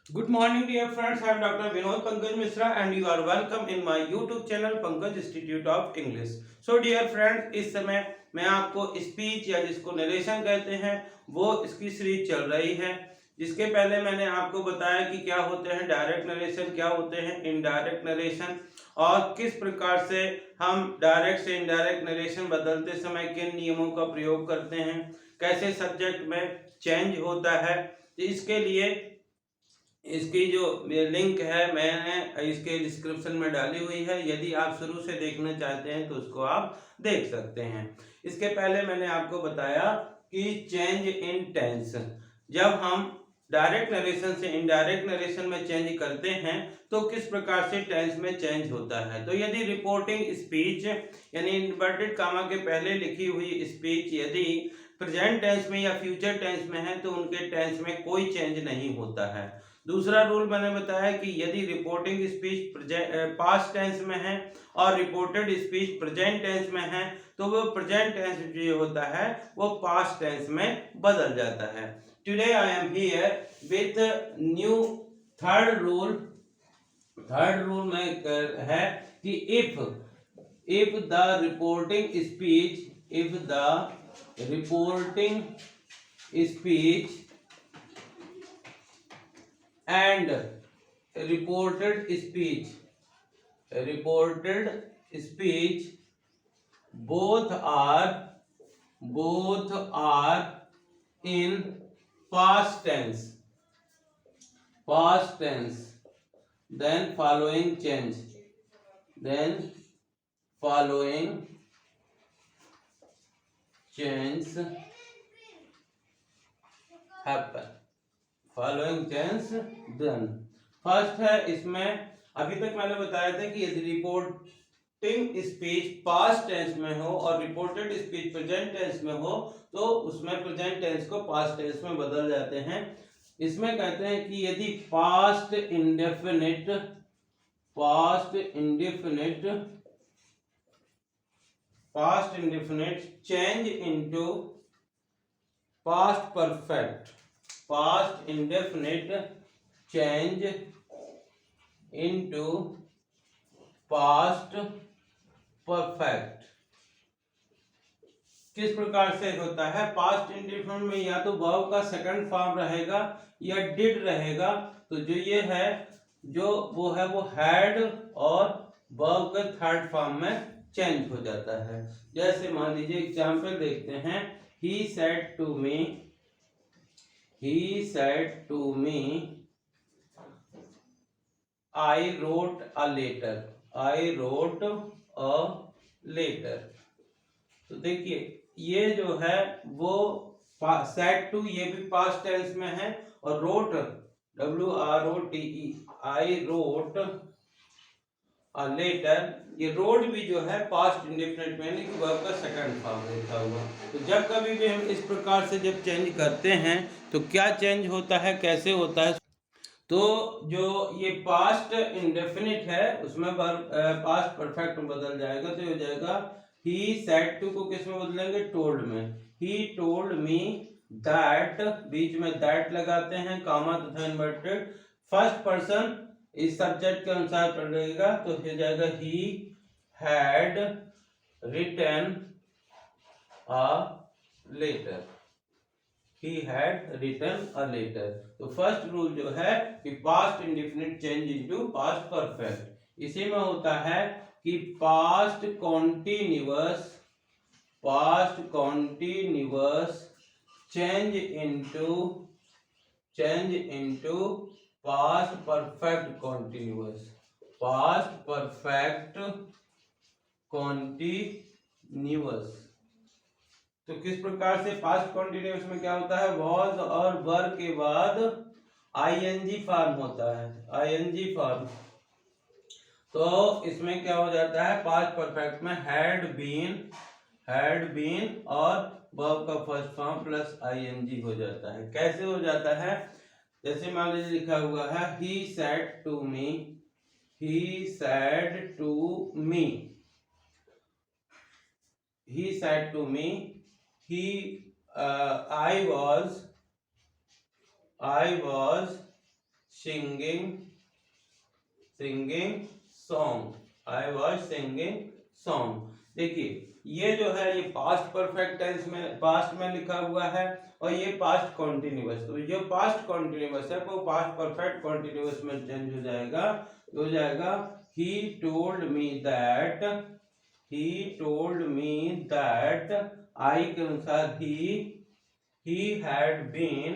Good morning, dear friends. I am Dr. Vinod Pankaj Mishra, and you are welcome in my YouTube channel Pankaj Institute of English. So, dear friends, इस समय मैं आपको speech या जिसको narration कहते हैं वो इसकी सीरीज चल रही है। जिसके पहले मैंने आपको बताया कि क्या होते हैं डायरेक्ट नरेशन, क्या होते हैं इनडायरेक्ट नरेशन, और किस प्रकार से हम डायरेक्ट से इनडायरेक्ट नरेशन बदलते समय किन नियमों का प्रयोग करते हैं, कैसे सब्जेक्ट में चेंज होता है। तो इसके लिए इसकी जो लिंक है मैंने इसके डिस्क्रिप्शन में डाली हुई है। यदि आप शुरू से देखना चाहते हैं तो उसको आप देख सकते हैं। इसके पहले मैंने आपको बताया कि चेंज इन टेंस, जब हम डायरेक्ट नरेशन से इनडायरेक्ट नरेशन में चेंज करते हैं तो किस प्रकार से टेंस में चेंज होता है। तो यदि रिपोर्टिंग स्पीच यानी इन्वर्टेड कामा के पहले लिखी हुई स्पीच यदि प्रेजेंट टेंस में या फ्यूचर टेंस में है तो उनके टेंस में कोई चेंज नहीं होता है। दूसरा रूल मैंने बताया कि यदि रिपोर्टिंग स्पीच पास्ट टेंस में है और रिपोर्टेड स्पीच प्रेजेंट टेंस में है तो वो प्रेजेंट टेंस जो होता है वो पास्ट टेंस में बदल जाता है। Today I am here with new third rule. Third rule में है कि if the reporting speech and reported speech both are in past tense, then following change happen। Following tense done. First है इसमें, अभी तक मैंने बताया था कि यदि रिपोर्टिंग स्पीच पास्ट टेंस में हो और रिपोर्टेड स्पीच प्रेजेंट टेंस में हो तो उसमें प्रेजेंट टेंस को पास्ट टेंस में बदल जाते हैं। इसमें कहते हैं कि यदि past indefinite change into past perfect, past indefinite change into past perfect। किस प्रकार से होता है? पास्ट इंडेफिनिट में या तो वर्ब का सेकंड फॉर्म रहेगा या डिड रहेगा। तो जो ये है वो हैड और वर्ब के थर्ड फॉर्म में चेंज हो जाता है। जैसे मान लीजिए एग्जांपल देखते हैं। He said to me I wrote a letter। तो देखिए ये जो है वो सेड टू ये भी पास्ट टेंस में है और wrote WROTE I wrote a letter, ये रोड भी जो है पास्ट इंडेफिनिट में यानी कि वर्ब का सेकंड फॉर्म लिखा हुआ। तो जब कभी भी हम इस प्रकार से जब चेंज करते हैं तो क्या चेंज होता है, कैसे होता है। तो जो ये पास्ट इंडेफिनिट है उसमें पास्ट परफेक्ट में बदल जाएगा तो हो जाएगा ही सेड टू को किस में बदलेंगे? टोल्ड में। ही टोल्ड मी दैट, बीच में दैट लगाते हैं कामा तथा इन्वर्टेड। फर्स्ट पर्सन इस सब्जेक्ट के अनुसार पढ़ेगा तो हो जाएगा he had written a letter. He had written a letter। तो फर्स्ट रूल जो है कि past indefinite change into past perfect. इसी में होता है कि past continuous change into past perfect continuous. तो किस प्रकार से पास्ट कॉन्टिन्यूअस में क्या होता है? वॉज और वर के बाद आईएनजी फॉर्म होता है, आईएनजी फॉर्म। तो इसमें क्या हो जाता है? पास्ट परफेक्ट में हैड बीन और वर्ब का फर्स्ट फॉर्म प्लस आईएनजी हो जाता है। कैसे हो जाता है? जैसे मान लीजिए लिखा हुआ है he said to me I was singing song, I was singing song. देखिए ये जो है ये पास्ट परफेक्ट टेंस में, पास्ट में लिखा हुआ है, और ये पास्ट कॉन्टिन्यूअस। तो जो पास्ट कॉन्टिन्यूअस है वो पास्ट परफेक्ट कॉन्टिन्यूअस में चेंज हो जाएगा, हो जाएगा he told me that, he told me that, I के अनुसार he had been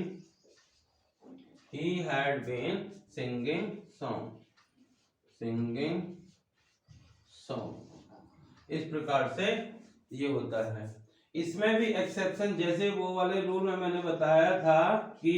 singing song। इस प्रकार से ये होता है। इसमें भी एक्सेप्शन, जैसे वो वाले रूल में मैंने बताया था कि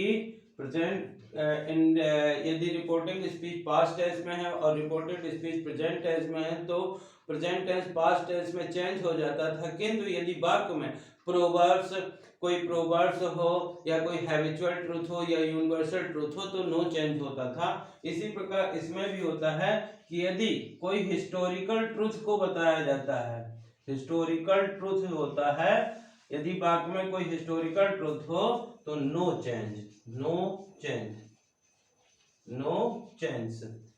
प्रेजेंट यदि रिपोर्टिंग स्पीच पास्ट टेंस में है और रिपोर्टेड स्पीच प्रेजेंट टेंस में है तो प्रेजेंट टेंस पास्ट टेंस में चेंज हो जाता था, किंतु यदि वाक्य में प्रोवर्ब्स, कोई प्रोवर्ब्स हो या कोई हैबिचुअल ट्रूथ हो या यूनिवर्सल ट्रूथ हो तो नो चेंज होता था। इसी प्रकार इसमें भी होता है कि यदि कोई हिस्टोरिकल ट्रूथ को बताया जाता है, हिस्टोरिकल ट्रूथ होता है, यदि वाक्य में कोई हिस्टोरिकल ट्रूथ हो तो नो चेंज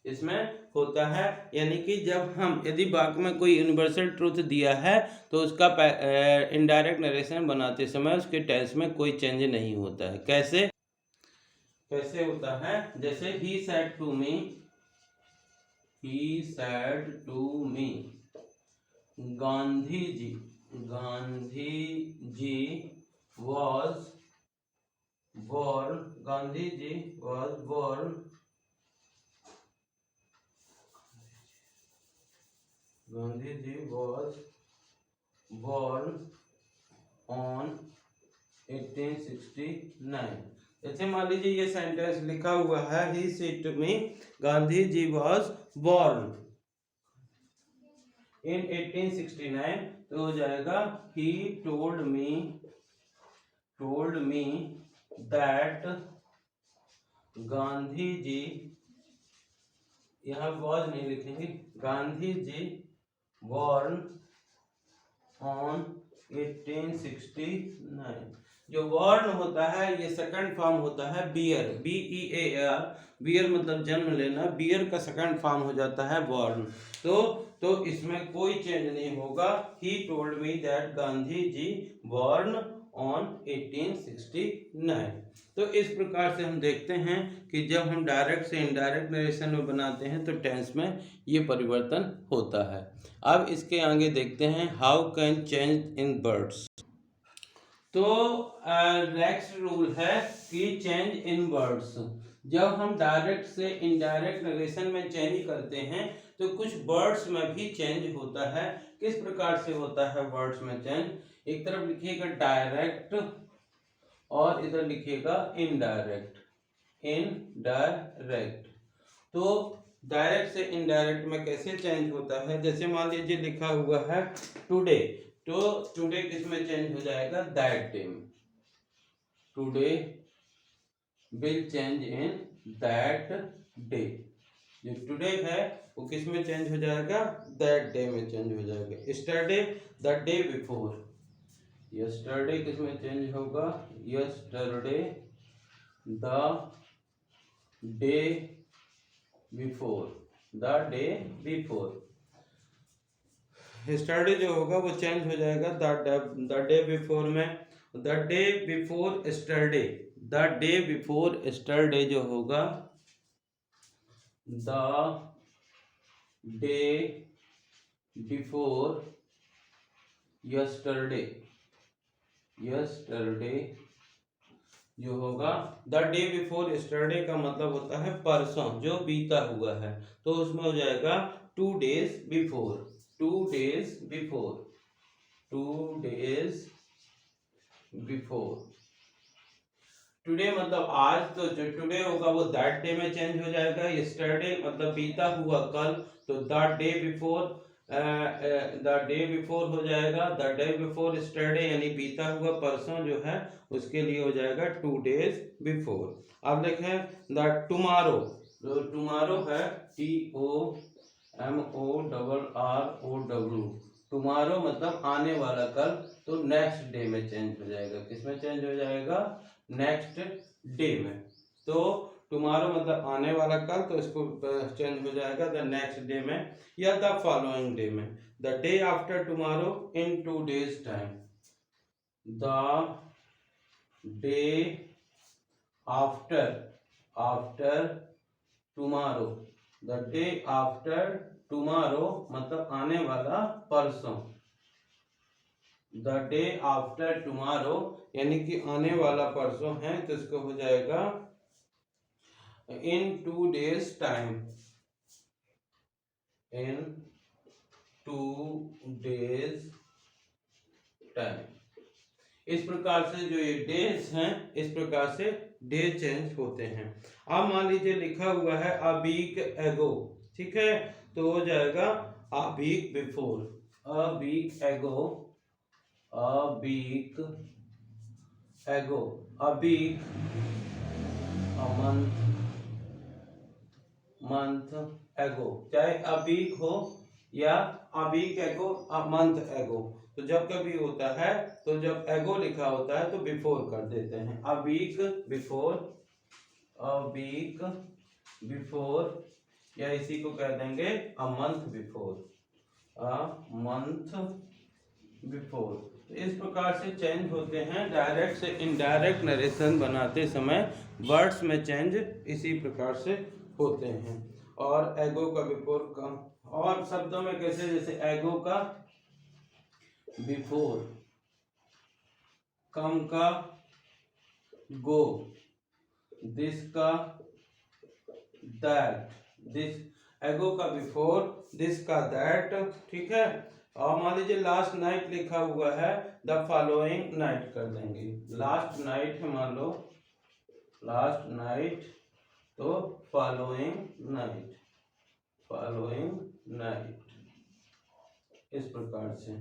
इसमें होता है। यानी कि जब हम यदि वाक्य में कोई यूनिवर्सल ट्रूथ दिया है तो उसका इनडायरेक्ट नरेशन बनाते समय उसके टेंस में कोई चेंज नहीं होता है। कैसे होता है, जैसे he said to me, Gandhi ji was born on 1869। जैसे मान लीजिए ये सेंटेंस लिखा हुआ है he said to me, Gandhi ji was born in 1869, तो हो जाएगा he told me that Gandhi ji, यहाँ was नहीं लिखेंगे, गांधी जी born on 1869। जो born होता है ये सेकंड फॉर्म होता है bear, BEAR, bear मतलब जन्म लेना, bear का सेकंड फॉर्म हो जाता है born। तो इसमें कोई चेंज नहीं होगा। he told me that Gandhi ji born on 1869। तो इस प्रकार से हम देखते हैं कि जब हम डायरेक्ट से इनडायरेक्ट नरेशन में बनाते हैं तो टेंस में ये परिवर्तन होता है। अब इसके आगे देखते हैं how can change in words. तो नेक्स्ट रूल है कि चेंज इन वर्ड्स, जब हम डायरेक्ट से इनडायरेक्ट नरेशन में चेंज करते हैं तो कुछ वर्ड्स में भी चेंज होता है। किस प्रकार से होता है वर्ड्स में चेंज, एक तरफ लिखिएगा डायरेक्ट और इधर लिखिएगा इनडायरेक्ट। तो डायरेक्ट से इनडायरेक्ट में कैसे चेंज होता है, जैसे मान लीजिए लिखा हुआ है टुडे, तो टुडे किस में चेंज हो जाएगा, दैट डे में। Today will change in that day, जो टुडे है वो किस में चेंज हो जाएगा, दैट डे में चेंज हो जाएगा। Yesterday the day before, yesterday किस में चेंज होगा, yesterday the day before, the day before. Yesterday जो होगा वो चेंज हो जाएगा द डे बिफोर में, the day before yesterday, the day before yesterday जो होगा the day before yesterday, yesterday जो होगा, द डे बिफोर यस्टरडे का मतलब होता है परसों जो बीता हुआ है, तो उसमें हो जाएगा 2 days before, 2 days before, 2 days before. Today मतलब आज, तो जो टुडे होगा वो दैट डे में चेंज हो जाएगा। यस्टरडे मतलब बीता हुआ कल, तो the day before, the day before हो जाएगा द डे बिफोर यस्टरडे, यानी बीता हुआ परसों जो है उसके लिए हो जाएगा 2 days बिफोर। अब देखें द टुमारो, जो टुमारो है TOMORROW, टुमारो मतलब आने वाला कल, तो नेक्स्ट डे में चेंज हो जाएगा। किस में चेंज हो जाएगा, नेक्स्ट डे में। तो टुमारो मतलब आने वाला कल, तो इसको चेंज हो जाएगा द नेक्स्ट डे में या द फॉलोइंग डे में। The day after tomorrow in 2 days time, the day after tomorrow, the day after tomorrow मतलब आने वाला परसों, द डे आफ्टर टुमारो यानी कि आने वाला परसों है, तो इसको हो जाएगा इन 2 days टाइम, इन 2 days टाइम। इस प्रकार से जो ये डेज हैं, इस प्रकार से डे चेंज होते हैं। अब मान लीजिए लिखा हुआ है अ वीक एगो, ठीक है, तो हो जाएगा a week before, a week ago, a week ago, a week, a month एगो, चाहे अ वीक हो या अ वीक एगो, अ मंथ एगो, तो जब कभी होता है तो जब एगो लिखा होता है तो बिफोर कर देते हैं, a week before, a week before, या इसी को कह देंगे a month before, a month before. तो इस प्रकार से चेंज होते हैं। डायरेक्ट से इनडायरेक्ट नरेशन बनाते समय वर्ड्स में चेंज इसी प्रकार से होते हैं। और एगो का बिफोर कम, और शब्दों में कैसे, जैसे एगो का बिफोर, कम का गो, दिस का दैट, दिस, एगो का बिफोर, दिस का दैट, ठीक है। और मान लीजिए लास्ट नाइट लिखा हुआ है, द फॉलोइंग नाइट कर देंगे, लास्ट नाइट है मान लो, लास्ट नाइट, तो फॉलोइंग नाइट, फॉलोइंग नाइट। इस प्रकार से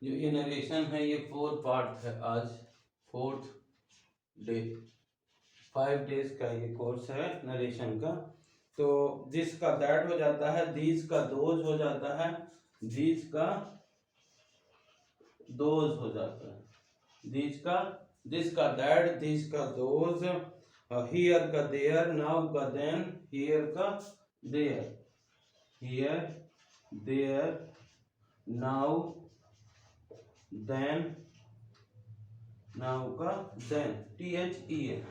जो ये नरेशन है ये 4 पार्ट है, आज 4th डे, 5 days का ये कोर्स है नरेशन का। तो दिस का दैट हो जाता है, दीज का दोज हो जाता है, दीज का दोज हो जाता है, दीज का, दिस का दैट, दिस का दोज, हियर का देयर, नाउ का देन, हियर का there, here there, now then, now का देन, THEN।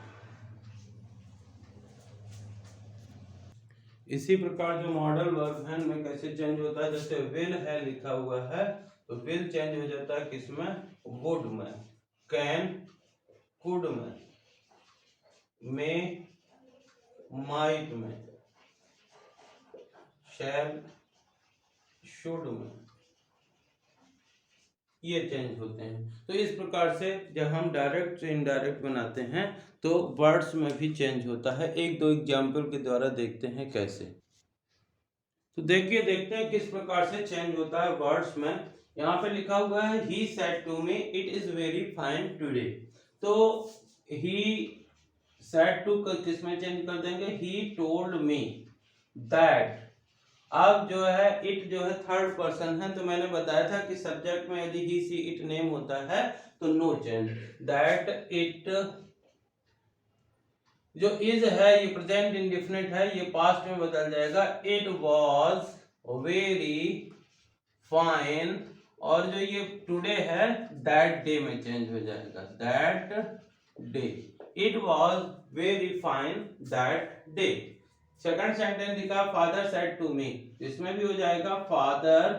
इसी प्रकार जो मॉडल वर्ब है में कैसे चेंज होता है, जैसे विल है लिखा हुआ है, तो विल चेंज हो जाता है किसमें, वुड में, कैन कुड में, मे माइट में, शैल शुड में, ये चेंज होते हैं। तो इस प्रकार से जब हम डायरेक्ट से इनडायरेक्ट बनाते हैं तो वर्ड्स में भी चेंज होता है। एक दो एग्जाम्पल के द्वारा देखते हैं कैसे। तो देखिए, देखते हैं किस प्रकार से चेंज होता है वर्ड्स में। यहाँ पे लिखा हुआ है he said to me it is very fine today, तो ही सेड टू किस में चेंज कर देंगे, ही टोल्ड मी दैट। अब जो है इट जो है थर्ड पर्सन है, तो मैंने बताया था कि सब्जेक्ट में यदि ही सी इट नेम होता है तो नो चेंज, दैट इट, जो इज है ये प्रेजेंट इंडेफिनिट है, ये पास्ट में बदल जाएगा, इट वाज वेरी फाइन, और जो ये टुडे है दैट डे में चेंज हो जाएगा, that day, it was very fine that day. Second sentence लिखा फादर सेड टू मी, इसमें भी हो जाएगा father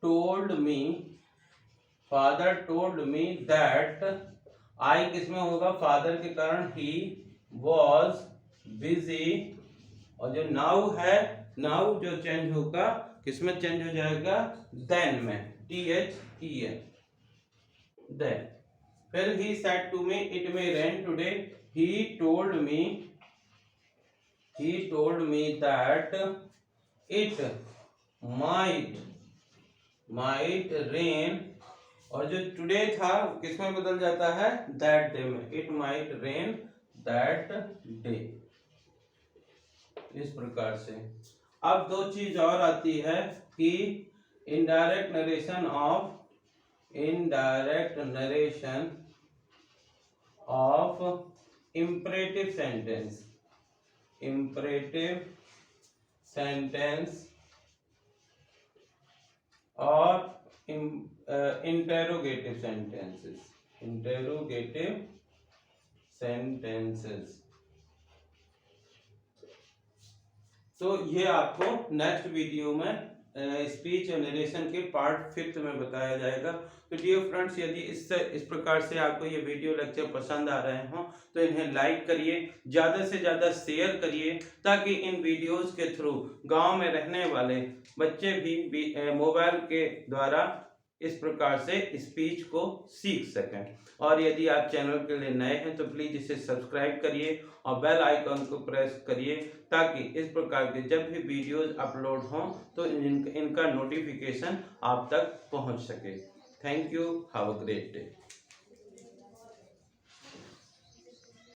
told me, father told me that, I किसमें होगा, फादर के कारण ही वॉज बिजी, और जो नाउ है, नाउ जो चेंज होगा किसमें चेंज हो जाएगा, देन में, THEN, देन। फिर he said to me it may rain today, he told me that it might rain, और जो टुडे था किसमें बदल जाता है, दैट डे में, it might rain that day. इस प्रकार से अब दो चीज और आती है कि indirect narration of imperative sentence, imperative sentence और interrogative sentences, interrogative sentences। तो ये आपको नेक्स्ट वीडियो में स्पीच और नरेशन के पार्ट 5 में बताया जाएगा। तो डियर फ्रेंड्स, यदि इस प्रकार से आपको ये वीडियो लेक्चर पसंद आ रहे हों तो इन्हें लाइक करिए, ज़्यादा से ज़्यादा शेयर करिए, ताकि इन वीडियोस के थ्रू गांव में रहने वाले बच्चे भी मोबाइल के द्वारा इस प्रकार से स्पीच को सीख सकें। और यदि आप चैनल के लिए नए हैं तो प्लीज़ इसे सब्सक्राइब करिए और बेल आइकन को प्रेस करिए, ताकि इस प्रकार के जब भी वीडियोस अपलोड हों तो इनका नोटिफिकेशन आप तक पहुंच सके। Thank you, have a great day.